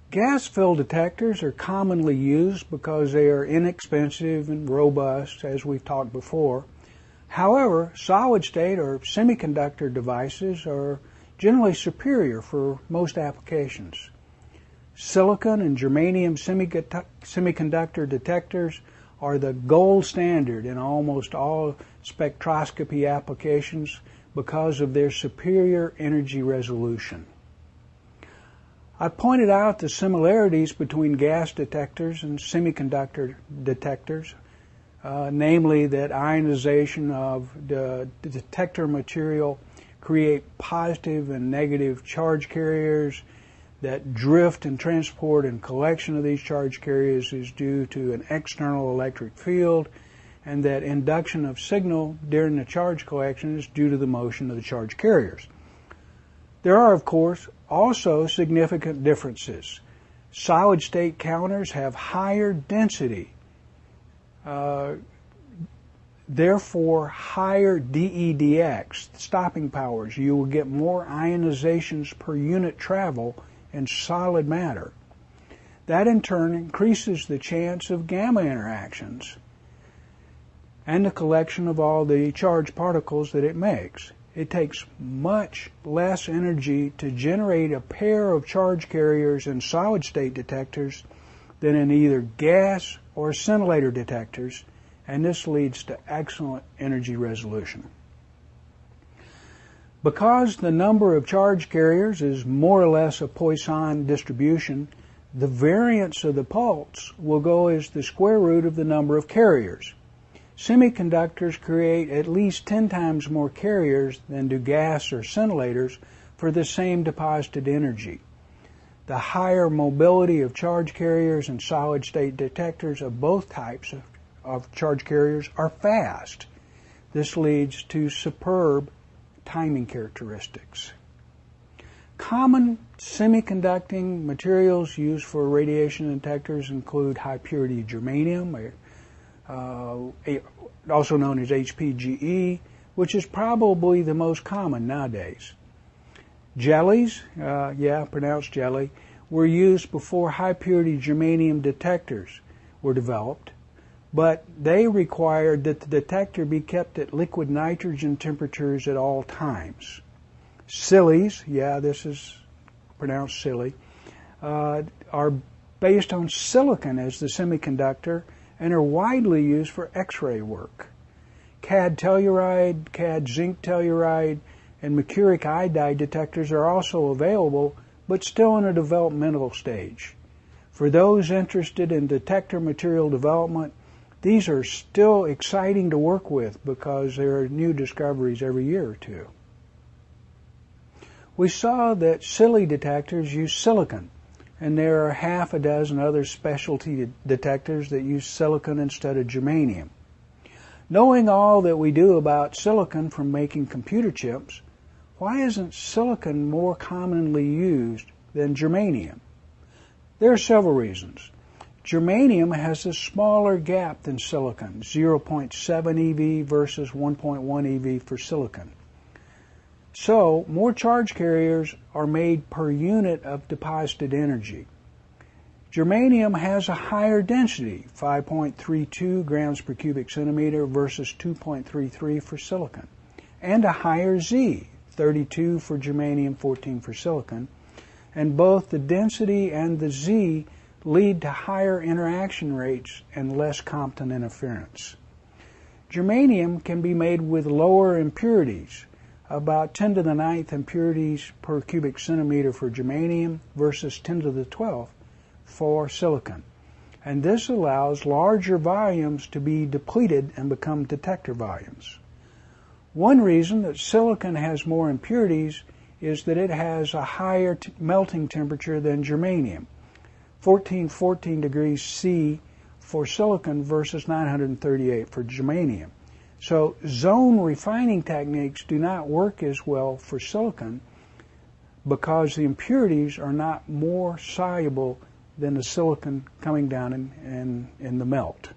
Gas-filled detectors are commonly used because they are inexpensive and robust, as we've talked before. However, solid-state or semiconductor devices are generally superior for most applications. Silicon and germanium semiconductor detectors are the gold standard in almost all spectroscopy applications because of their superior energy resolution. I pointed out the similarities between gas detectors and semiconductor detectors, namely that ionization of the detector material create positive and negative charge carriers, that drift and transport and collection of these charge carriers is due to an external electric field, and that induction of signal during the charge collection is due to the motion of the charge carriers. There are, of course, also significant differences. Solid-state counters have higher density, therefore higher DEDX, stopping powers. You will get more ionizations per unit travel in solid matter. That in turn increases the chance of gamma interactions and the collection of all the charged particles that it makes. It takes much less energy to generate a pair of charge carriers in solid-state detectors than in either gas or scintillator detectors, and this leads to excellent energy resolution. Because the number of charge carriers is more or less a Poisson distribution, the variance of the pulse will go as the square root of the number of carriers. Semiconductors create at least 10 times more carriers than do gas or scintillators for the same deposited energy. The higher mobility of charge carriers and solid-state detectors of both types of charge carriers are fast. This leads to superb timing characteristics. Common semiconducting materials used for radiation detectors include high-purity germanium, also known as HPGE, which is probably the most common nowadays. Jellies, pronounced jelly, were used before high-purity germanium detectors were developed, but they required that the detector be kept at liquid nitrogen temperatures at all times. Sillies, this is pronounced silly, are based on silicon as the semiconductor and are widely used for X-ray work. Cad telluride, Cad zinc telluride, and mercuric iodide detectors are also available, but still in a developmental stage. For those interested in detector material development, these are still exciting to work with because there are new discoveries every year or two. We saw that silly detectors use silicon, and there are half a dozen other specialty detectors that use silicon instead of germanium. Knowing all that we do about silicon from making computer chips, why isn't silicon more commonly used than germanium? There are several reasons. Germanium has a smaller gap than silicon, 0.7 eV versus 1.1 eV for silicon. So, more charge carriers are made per unit of deposited energy. Germanium has a higher density, 5.32 grams per cubic centimeter versus 2.33 for silicon, and a higher Z, 32 for germanium, 14 for silicon, and both the density and the Z lead to higher interaction rates and less Compton interference. Germanium can be made with lower impurities, about 10 to the 9th impurities per cubic centimeter for germanium versus 10 to the 12th for silicon. And this allows larger volumes to be depleted and become detector volumes. One reason that silicon has more impurities is that it has a higher melting temperature than germanium, 1414 degrees C for silicon versus 938 for germanium. So zone refining techniques do not work as well for silicon because the impurities are not more soluble than the silicon coming down in the melt.